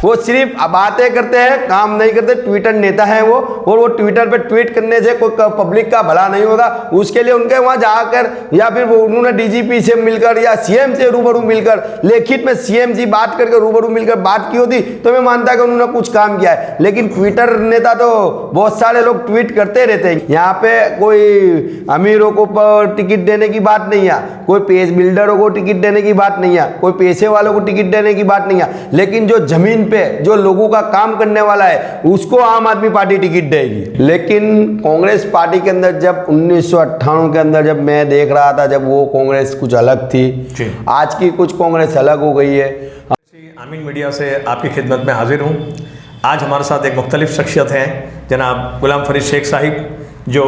वो सिर्फ बातें करते हैं, काम नहीं करते। ट्विटर नेता है वो, और वो ट्विटर पे ट्वीट करने से कोई पब्लिक का भला नहीं होगा। उसके लिए उनके वहां जाकर या फिर वो उन्होंने डीजीपी से मिलकर या सीएम से रूबरू मिलकर, लिखित में सीएम जी बात करके रूबरू मिलकर बात की होती तो मैं मानता कि उन्होंने कुछ काम किया है। लेकिन ट्विटर नेता तो बहुत सारे लोग ट्वीट करते रहते हैं। यहाँ पे कोई अमीरों को टिकट देने की बात नहीं है, कोई पेज बिल्डरों को टिकट देने की बात नहीं है, कोई पैसे वालों को टिकट देने की बात नहीं है। लेकिन जो जमीन जो लोगों का काम करने वाला है उसको आम आदमी पार्टी टिकट देगी। लेकिन कांग्रेस पार्टी के अंदर जब 1998 के अंदर जब मैं देख रहा था, जब वो कांग्रेस कुछ अलग थी, आज की कुछ कांग्रेस अलग हो गई है। आमीन मीडिया से आपकी खिदमत में हाजिर हूँ। आज हमारे साथ एक मुख्तलिफ शख्सियत हैं, जनाब गुलाम फरीद शेख साहिब, जो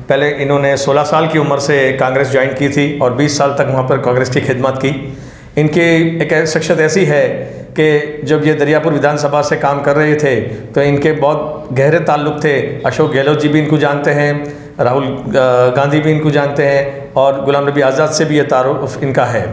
पहले इन्होंने 16 साल की उम्र से कांग्रेस ज्वाइन की थी और 20 साल तक वहाँ पर कांग्रेस की खिदमत की। इनकी एक शख्सियत ऐसी है कि जब ये दरियापुर विधानसभा से काम कर रहे थे तो इनके बहुत गहरे ताल्लुक़ थे। अशोक गहलोत जी भी इनको जानते हैं, राहुल गांधी भी इनको जानते हैं और गुलाम नबी आज़ाद से भी ये तारुफ इनका है।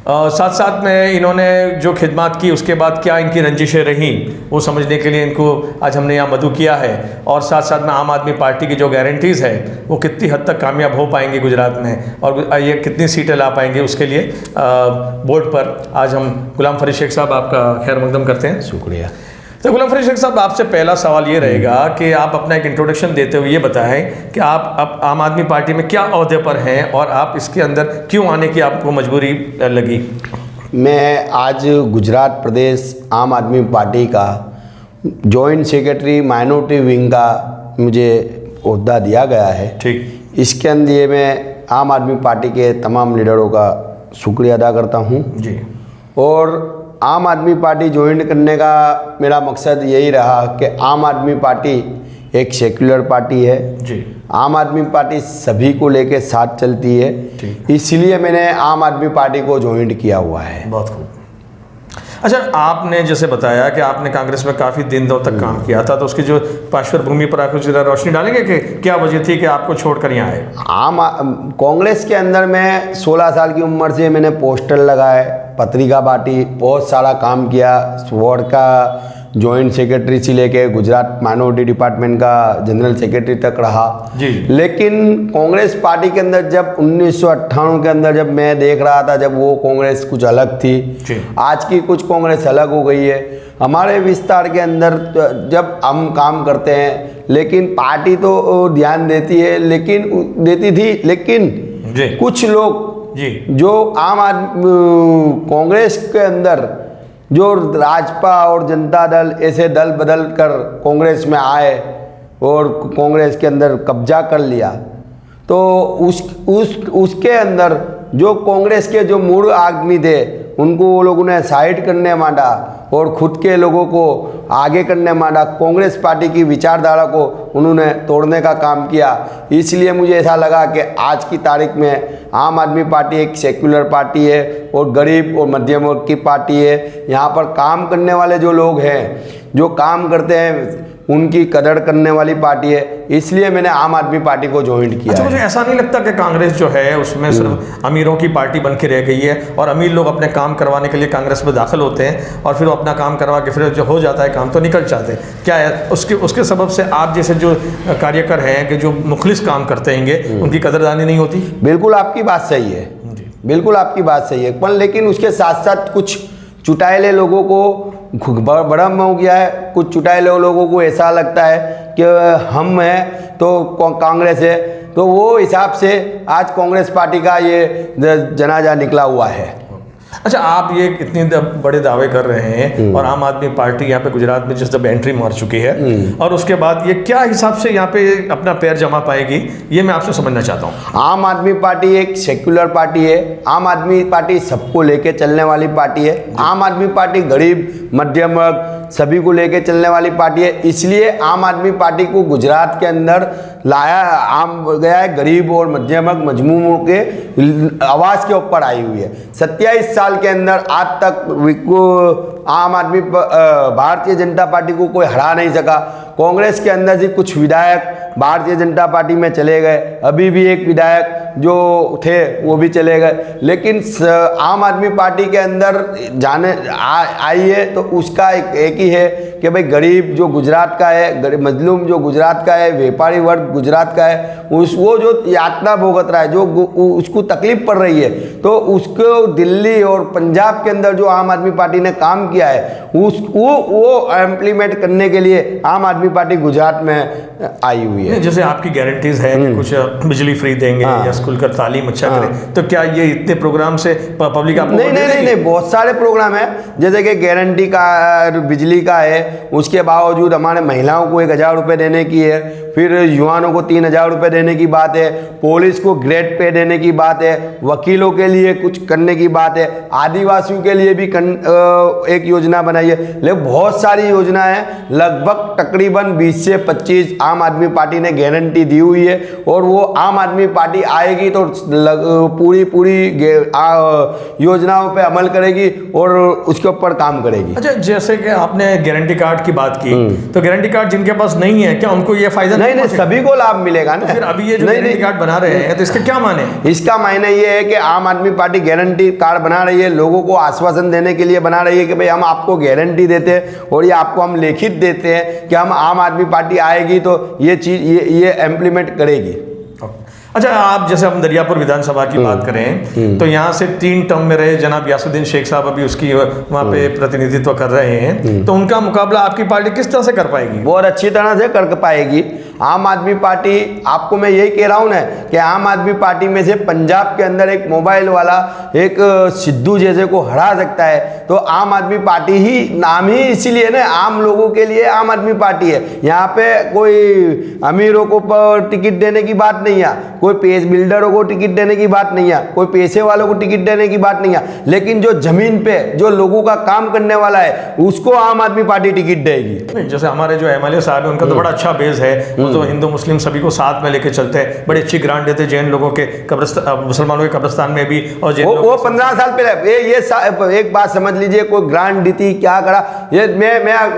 साथ साथ में इन्होंने जो खिदमत की उसके बाद क्या इनकी रंजिशें रहीं वो समझने के लिए इनको आज हमने यहाँ मदऊ किया है। और साथ साथ में आम आदमी पार्टी की जो गारंटीज़ है वो कितनी हद तक कामयाब हो पाएंगी गुजरात में और ये कितनी सीटें ला पाएंगे उसके लिए बोर्ड पर आज हम गुलाम फरीद शेख साहब आपका खैर मकदम करते हैं। शुक्रिया। तो गुलाम फरीद शेख साहब, आपसे पहला सवाल ये रहेगा कि आप अपना एक इंट्रोडक्शन देते हुए ये बताएं कि आप अब आम आदमी पार्टी में क्या ओहदे पर हैं और आप इसके अंदर क्यों आने की आपको मजबूरी लगी। मैं आज गुजरात प्रदेश आम आदमी पार्टी का जॉइंट सेक्रेटरी माइनॉरिटी विंग का मुझे ओहदा दिया गया है। ठीक। इसके अंदर मैं आम आदमी पार्टी के तमाम लीडरों का शुक्रिया अदा करता हूँ जी। और आम आदमी पार्टी ज्वाइन करने का मेरा मकसद यही रहा कि आम आदमी पार्टी एक सेक्युलर पार्टी है जी। आम आदमी पार्टी सभी को लेके साथ चलती है, इसलिए मैंने आम आदमी पार्टी को ज्वाइन किया हुआ है। बहुत खूब। अच्छा, आपने जैसे बताया कि आपने कांग्रेस में काफ़ी दिनों तक काम किया था, तो उसकी जो पार्श्व भूमि पर आपको जरा रोशनी डालेंगे कि क्या वजह थी कि आपको छोड़कर यहाँ आए। कांग्रेस के अंदर मैं 16 साल की उम्र से मैंने पोस्टर लगाए, पत्रिका बांटी, बहुत सारा काम किया। वार्ड का जॉइंट सेक्रेटरी से लेके गुजरात माइनॉरिटी डिपार्टमेंट का जनरल सेक्रेटरी तक रहा जी। लेकिन कांग्रेस पार्टी के अंदर जब 1998 के अंदर जब मैं देख रहा था, जब वो कांग्रेस कुछ अलग थी जी। आज की कुछ कांग्रेस अलग हो गई है। हमारे विस्तार के अंदर जब हम काम करते हैं, लेकिन पार्टी तो ध्यान देती है, लेकिन देती थी, लेकिन जी। कुछ लोग जी। जो आम आदमी कांग्रेस के अंदर जो राजपा और जनता दल ऐसे दल बदल कर कांग्रेस में आए और कांग्रेस के अंदर कब्जा कर लिया, तो उसके अंदर जो कांग्रेस के जो मूल आदमी थे उनको वो लोगों ने साइड करने मांडा और खुद के लोगों को आगे करने मांडा। कांग्रेस पार्टी की विचारधारा को उन्होंने तोड़ने का काम किया। इसलिए मुझे ऐसा लगा कि आज की तारीख में आम आदमी पार्टी एक सेक्युलर पार्टी है और गरीब और मध्यम वर्ग की पार्टी है। यहाँ पर काम करने वाले जो लोग हैं, जो काम करते हैं, उनकी कदर करने वाली पार्टी है, इसलिए मैंने आम आदमी पार्टी को ज्वाइन किया। अच्छा, मुझे ऐसा नहीं लगता कि कांग्रेस जो है उसमें सिर्फ अमीरों की पार्टी बन के रह गई है और अमीर लोग अपने काम करवाने के लिए कांग्रेस में दाखिल होते हैं और फिर वो अपना काम करवा के फिर जो हो जाता है काम तो निकल जाते हैं। क्या है उसके सबब से आप जैसे जो कार्यकर हैं कि जो मुखलिस काम करते हैं उनकी कदरदानी नहीं होती। बिल्कुल आपकी बात सही है, बिल्कुल आपकी बात सही है, पर लेकिन उसके साथ साथ कुछ चुटाएले लोगों को भ्रम हो गया है। कुछ चुटाएले लोगों को ऐसा लगता है कि हम हैं तो कांग्रेस है, तो वो हिसाब से आज कांग्रेस पार्टी का ये जनाजा निकला हुआ है। अच्छा, आप ये इतने बड़े दावे कर रहे हैं और आम आदमी पार्टी यहाँ पे गुजरात में जिस जब एंट्री मार चुकी है और उसके बाद ये क्या हिसाब से यहाँ पे अपना पैर जमा पाएगी, ये मैं आपसे समझना चाहता हूँ। आम आदमी पार्टी एक सेक्युलर पार्टी है। आम आदमी पार्टी सबको लेके चलने वाली पार्टी है। आम आदमी पार्टी गरीब मध्यम वर्ग सभी को लेके चलने वाली पार्टी है। इसलिए आम आदमी पार्टी को गुजरात के अंदर लाया गया है। गरीब और मध्यम वर्ग मजमूओं के आवाज़ के ऊपर आई हुई है। 27 साल साल के अंदर आज तक आम आदमी भारतीय जनता पार्टी को कोई हरा नहीं सका। कांग्रेस के अंदर से कुछ विधायक भारतीय जनता पार्टी में चले गए, अभी भी एक विधायक जो थे वो भी चले गए, लेकिन आम आदमी पार्टी के अंदर आई है तो उसका एक ही है कि भाई गरीब जो गुजरात का है, गरीब मजलूम जो गुजरात का है, व्यापारी वर्ग गुजरात का है, वो जो यातना भुगत रहा है, जो उसको तकलीफ पड़ रही है, तो उसको दिल्ली और पंजाब के अंदर जो आम आदमी पार्टी ने काम किया है वो इम्प्लीमेंट करने के लिए आम आदमी पार्टी गुजरात में आई हुई है। जैसे आपकी गारंटीज है कि कुछ बिजली फ्री देंगे या स्कूल का तालीम अच्छा करें, तो क्या ये इतने प्रोग्राम से पब्लिक आपको नहीं, बहुत सारे प्रोग्राम है, जैसे कि गारंटी का बिजली का है, उसके बावजूद हमारे महिलाओं को 1,000 रुपये देने की है, फिर युवाओं को 3,000 रुपये देने की बात है, पुलिस को ग्रेड पे देने की बात है, वकीलों के लिए कुछ करने की बात है, आदिवासियों के लिए भी एक योजना बनाई है। लेकिन बहुत सारी योजनाएं हैं, लगभग तकरीबन 20 से 25 आम आदमी पार्टी ने गारंटी दी हुई है, और वो आम आदमी पार्टी आएगी तो पूरी योजनाओं पे अमल करेगी और उसके ऊपर काम करेगी। अच्छा, जैसे कि आपने गारंटी कार्ड की बात की, तो गारंटी कार्ड जिनके पास नहीं है क्या उनको ये फायदा नहीं, सभी को लाभ मिलेगा ना। तो फिर अभी ये जो गारंटी कार्ड बना रहे हैं तो इसके क्या माने? इसका मायने ये है कि आम आदमी पार्टी गारंटी कार्ड बना रही है, लोगों को आश्वासन देने के लिए बना रही है कि भाई हम आपको गारंटी देते हैं और ये आपको हम लिखित देते हैं कि हम आम आदमी पार्टी आएगी तो ये चीज ये इम्प्लीमेंट करेगी। अच्छा, आप जैसे हम दरियापुर विधानसभा की बात करें तो यहाँ से 3 टर्म में रहे जनाब यासुद्दीन शेख साहब अभी उसकी वहाँ पे प्रतिनिधित्व कर रहे हैं, तो उनका मुकाबला आपकी पार्टी किस तरह से कर पाएगी? बहुत अच्छी तरह से कर पाएगी। आम आदमी पार्टी, आपको मैं यही कह रहा हूँ ना कि आम आदमी पार्टी में से पंजाब के अंदर एक मोबाइल वाला एक सिद्धू जैसे को हरा सकता है, तो आम आदमी पार्टी ही नाम ही इसीलिए ना, आम लोगों के लिए आम आदमी पार्टी है। यहाँ पे कोई अमीरों को टिकट देने की बात नहीं है, कोई पेज बिल्डरों को टिकट देने की बात नहीं है, कोई पैसे वालों को टिकट देने की बात नहीं है, लेकिन जो जमीन पे जो लोगों का काम करने वाला है उसको आम आदमी पार्टी टिकट देगी। जैसे हमारे जो MLA साहब है उनका तो बड़ा अच्छा बेस है, तो हिंदू मुस्लिम सभी को साथ में लेके चलते हैं, बड़ी अच्छी ग्रांट देते हैं जैन लोगों के कब्रिस्तान, मुसलमानों के कब्रिस्तान में भी, और वो 15 साल पहले ये एक बात समझ लीजिए, कोई ग्रांट दी थी क्या करा, ये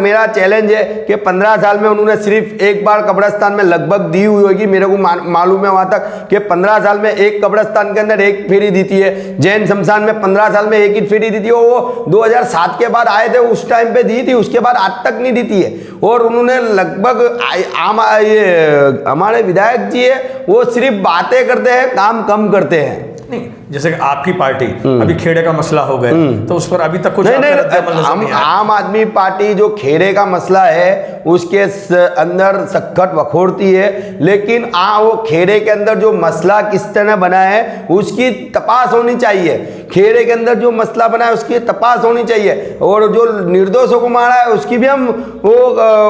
मेरा चैलेंज है कि 15 साल में उन्होंने सिर्फ एक बार कब्रिस्तान में लगभग दी हुई होगी, मेरे को मालूम है वहां तक कि 15 साल में एक कब्रिस्तान के अंदर एक फेरी दी थी है, जैन शमशान में 15 साल में एक ही फेरी दी थी, वो 2007 के बाद आए थे उस टाइम पे दी थी, उसके बाद आज तक नहीं दी थी है। और उन्होंने लगभग हमारे विधायक जी है वो सिर्फ बातें करते हैं, काम कम करते हैं। नहीं, जैसे आपकी पार्टी अभी खेड़े का मसला हो गया तो उस पर अभी तक कुछ नहीं, आम आदमी पार्टी जो खेड़े का मसला है उसके अंदर सख्त वखोड़ती है, लेकिन वो खेड़े के अंदर जो मसला किस तरह बना है उसकी तपास होनी चाहिए। खेड़े के अंदर जो मसला बना है उसकी तपास होनी चाहिए, और जो निर्दोषों को मारा है उसकी भी हम वो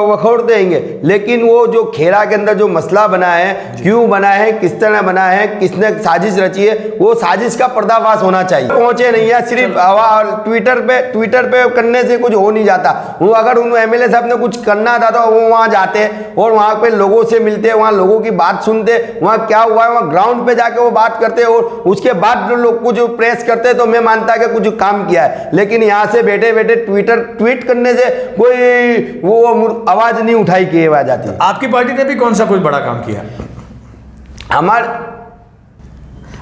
वखोड़ देंगे, लेकिन वो जो खेड़ा के अंदर जो मसला बना है, क्यों बना है, किस तरह बना है, किसने साजिश रची है, वो साजिश का पर्दाफाश होना चाहिए। पहुंचे नहीं है सिर्फ ट्विटर पे करने से कुछ हो नहीं जाता। वो अगर उन MLA साहब ने कुछ करना था तो वो वहां जाते और वहां पे लोगों से मिलते, वहां लोगों की बात सुनते, वहां क्या हुआ है वहां ग्राउंड पे जाके वो बात करते, और उसके बाद जो लोग कुछ प्रेस करते तो मैं मानता कि कुछ काम किया है। लेकिन यहाँ से बैठे बैठे ट्वीट करने से कोई वो आवाज नहीं उठाई की आवाज आती। आपकी पार्टी ने भी कौन सा कोई बड़ा काम किया?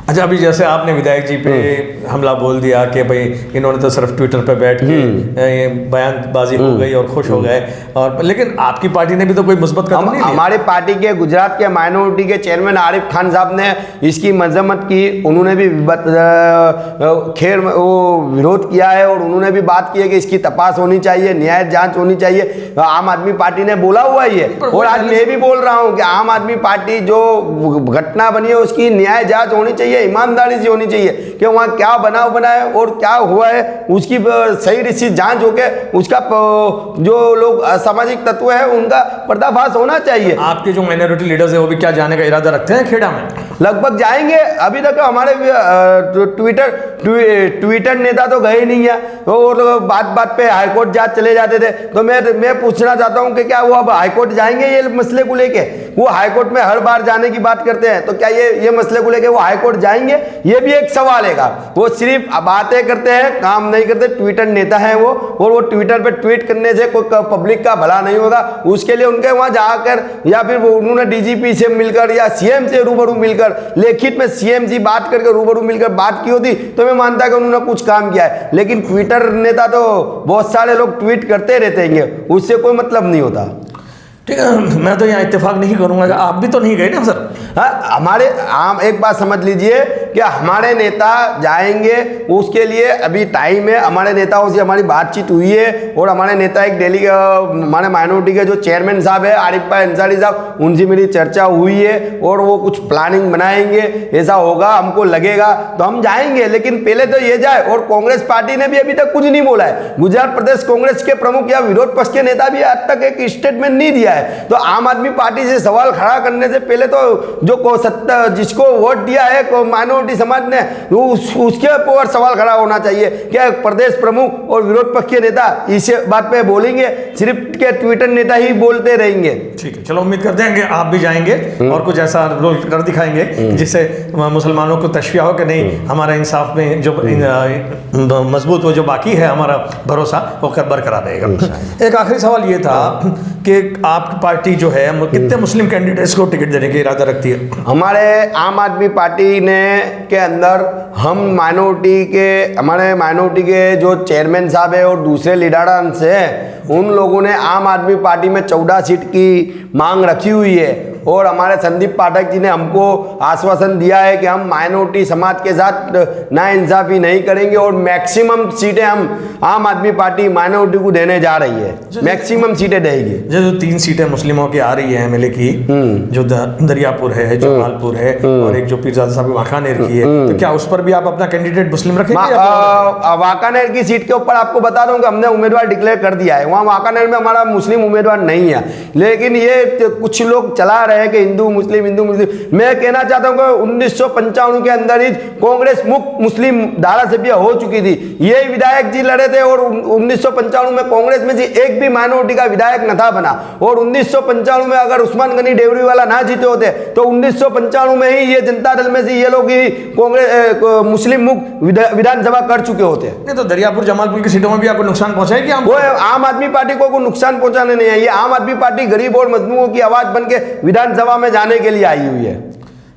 अच्छा, अभी जैसे आपने विधायक जी पे हमला बोल दिया कि भाई इन्होंने तो सिर्फ ट्विटर पे बैठ के बयानबाजी हो गई और खुश हो गए, और लेकिन आपकी पार्टी ने भी तो कोई मुस्बत कदम नहीं लिया। हमारी पार्टी के गुजरात के माइनॉरिटी के चेयरमैन आरिफ खान साहब ने इसकी मजम्मत की, उन्होंने भी विरोध किया है, और उन्होंने भी बात की है कि इसकी तपास होनी चाहिए, न्याय जांच होनी चाहिए। आम आदमी पार्टी ने बोला हुआ ही है, और आज मैं भी बोल रहा हूँ कि आम आदमी पार्टी जो घटना बनी है उसकी न्याय जांच होनी चाहिए, ईमानदारी से होनी चाहिए कि वहाँ क्या बनाव बना है और क्या हुआ है, उसकी सही रीति जांच होके उसका जो लोग असामाजिक तत्व है उनका पर्दाफाश होना चाहिए। आपके जो माइनॉरिटी लीडर्स है वो भी क्या जाने का इरादा रखते हैं खेड़ा में? लगभग जाएंगे, अभी तक हमारे ट्विटर नेता तो गए नहीं है, और बात पे हाईकोर्ट जांच चले जाते थे। तो मैं पूछना चाहता हूं कि क्या वो अब हाईकोर्ट जाएंगे ये मसले को लेके? वो हाईकोर्ट में हर बार जाने की बात करते हैं, तो क्या ये मसले को लेके वो हाईकोर्ट जाएंगे, ये भी एक सवाल है। वो सिर्फ बातें करते हैं, काम नहीं करते। ट्विटर नेता है वो, और वो ट्विटर पे ट्वीट करने से कोई पब्लिक का भला नहीं होगा। उसके लिए उनके वहां जाकर या फिर वो उन्होंने डीजीपी से मिलकर या सीएम से रूबरू मिलकर, लेखित में सीएम से बात करके रूबरू मिलकर बात की होती तो मैं मानता कि उन्होंने कुछ काम किया है। लेकिन ट्विटर नेता तो बहुत सारे लोग ट्वीट करते रहते हैं, उससे कोई मतलब नहीं होता। ठीक है, मैं तो यहाँ इत्तेफाक नहीं करूँगा, आप भी तो नहीं गए ना सर। हाँ, हमारे आम एक बात समझ लीजिए कि हमारे नेता जाएंगे, उसके लिए अभी टाइम है। हमारे नेताओं से हमारी बातचीत हुई है, और हमारे नेता एक डेली हमारे माइनॉरिटी के जो चेयरमैन साहब है आरिफ भाई अंसारी साहब, उनसे मेरी चर्चा हुई है, और वो कुछ प्लानिंग बनाएंगे। ऐसा होगा, हमको लगेगा तो हम जाएंगे, लेकिन पहले तो ये जाए। और कांग्रेस पार्टी ने भी अभी तक कुछ नहीं बोला है। गुजरात प्रदेश कांग्रेस के प्रमुख या विरोध पक्ष के नेता भी आज तक एक स्टेटमेंट नहीं दिया है। तो आम आदमी पार्टी से सवाल खड़ा करने से पहले तो जो जिसको वोट दिया है माइनॉरिटी समाज ने, उसके ऊपर सवाल खड़ा होना चाहिए। क्या प्रदेश प्रमुख और विरोध पक्ष के नेता इस बात पे बोलेंगे? सिर्फ के ट्विटर नेता ही बोलते रहेंगे। ठीक है, चलो उम्मीद करते हैं कि आप भी जाएंगे और कुछ ऐसा रोल कर दिखाएंगे जिससे मुसलमानों को तशविया हो कि नहीं, हमारा इंसाफ में जो मजबूत वो जो बाकी है हमारा भरोसा वो बरकरार रहेगा। एक आखिरी सवाल ये था कि आपकी पार्टी जो है कितने मुस्लिम कैंडिडेट्स को टिकट देने का इरादा रखती है? हमारे आम आदमी पार्टी ने के अंदर हम हमारे माइनॉरिटी के जो चेयरमैन साहब है और दूसरे लीडर्स हैं, उन लोगों ने आम आदमी पार्टी में 14 सीट की मांग रखी हुई है। और हमारे संदीप पाठक जी ने हमको आश्वासन दिया है कि हम माइनॉरिटी समाज के साथ नाइंसाफी नहीं करेंगे, और मैक्सिमम सीटें हम आम आदमी पार्टी माइनॉरिटी को देने जा रही है। मैक्सिमम सीटें देगी। जो 3 सीटें मुस्लिमों की आ रही है एमएलए की, जो दरियापुर है, जमालपुर है, और एक जो पीरजादा साहब वाकानेर की है, तो क्या उस पर भी आप अपना कैंडिडेट मुस्लिम रखेंगे? वाकानेर की सीट के ऊपर आपको बता दूं कि हमने उम्मीदवार डिक्लेयर कर दिया है। वहाँ वाकानेर में हमारा मुस्लिम उम्मीदवार नहीं है, लेकिन ये कुछ लोग चला रहे हैं कि हिंदू मुस्लिम। मैं कहना चाहता हूं कि 1995 के अंदर ही कांग्रेस मुक्त मुस्लिम धारा सभ्य हो चुकी थी। ये विधायक जी लड़े थे, और 1995 में कांग्रेस में से एक भी माइनॉरिटी का विधायक न था बना। और 1995 में अगर उस्मान गनी डेवरी वाला ना जीते होते तो 1995 में ही ये जनता दल में से ये लोग ही कांग्रेस मुस्लिम मुक्त विधानसभा कर चुके होते। नहीं तो दरियापुर जमालपुर की सीटों में भी आपको नुकसान पहुंचाएगी? वो आम आदमी पार्टी को नुकसान पहुंचाने नहीं है। ये आम आदमी पार्टी गरीब और मजलूमों की आवाज बन के विधानसभा में जाने के लिए आई हुई है।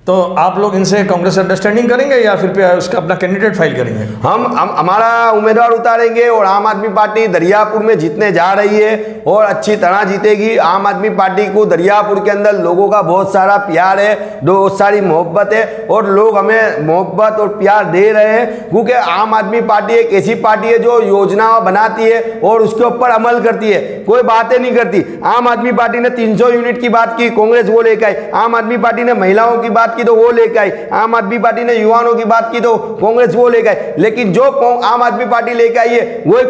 तो आप लोग इनसे कांग्रेस अंडरस्टैंडिंग करेंगे या फिर उसका अपना कैंडिडेट फाइल करेंगे? हम हमारा उम्मीदवार उतारेंगे, और आम आदमी पार्टी दरियापुर में जीतने जा रही है और अच्छी तरह जीतेगी। आम आदमी पार्टी को दरियापुर के अंदर लोगों का बहुत सारा प्यार है, बहुत सारी मोहब्बत है, और लोग हमें मोहब्बत और प्यार दे रहे हैं, क्योंकि आम आदमी पार्टी एक ऐसी पार्टी है जो योजना बनाती है और उसके ऊपर अमल करती है, कोई बातें नहीं करती। आम आदमी पार्टी ने 300 यूनिट की बात की, कांग्रेस वो लेकर आई। आम आदमी पार्टी ने महिलाओं की बात की तो वो लेकर आई। आम आदमी पार्टी ने युवाओं की बात की तो कांग्रेस वो लेकर आई। लेकिन जो आम आदमी पार्टी लेकर आई है वही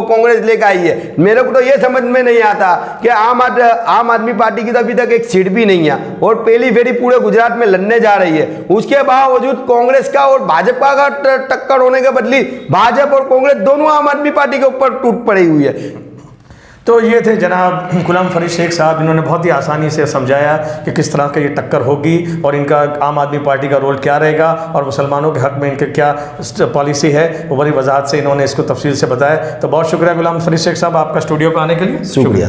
कांग्रेस लेकर आई है। मेरे को तो ये समझ में नहीं आता कि आम आदमी पार्टी की तो अभी तक एक सीट भी नहीं है, और पहली फेरी पूरे गुजरात में लड़ने जा रही है। उसके बावजूद कांग्रेस का और भाजपा का टक्कर होने के बदली भाजपा और कांग्रेस दोनों आम आदमी पार्टी के ऊपर टूट पड़ी हुई है। तो ये थे जनाब गुलाम फरीद शेख साहब, इन्होंने बहुत ही आसानी से समझाया कि किस तरह का ये टक्कर होगी और इनका आम आदमी पार्टी का रोल क्या रहेगा और मुसलमानों के हक में इनके क्या पॉलिसी है, वो बड़ी वजाहत से इन्होंने इसको तफसील से बताया। तो बहुत शुक्रिया गुलाम फरीद शेख साहब आपका स्टूडियो पर आने के लिए। शुक्रिया।